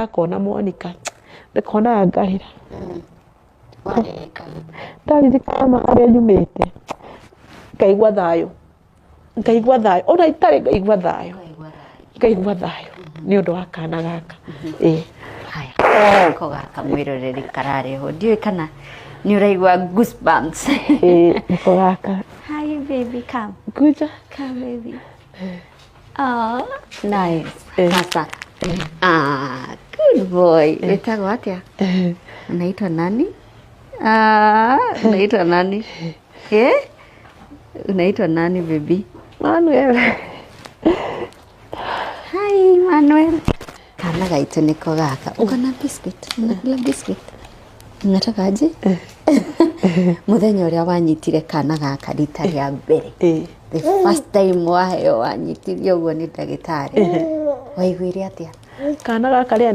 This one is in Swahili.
ndakona Monica ndikona ngarira wareka ndaririkana makarĩa nyumĩte ngaigua thayũ ona itarĩ ngaigua thayũ nĩ ũndũ wa kana gaka haya ko gaka mwĩroreri karareho ndiũĩ kana nĩ ũraigua goosebumps nĩko gaka. Hi baby, come baby. Oh, nice. Sasa good boy. Wetagwo atia? Unaitwa nani? Unaitwa nani? Unaitwa nani baby? Emmanuel. Hi Emmanuel. Kana gaitũ nĩko gaka. Ukona biscuit? Unakula biscuit? Unataka aje? Muthenya ũrĩa wanyitire kana gaka rita rĩa mbere. The first time waheo wanyitirio ũguo nĩ ndagĩtarĩ. Waiguire atia? Kana gaka rĩa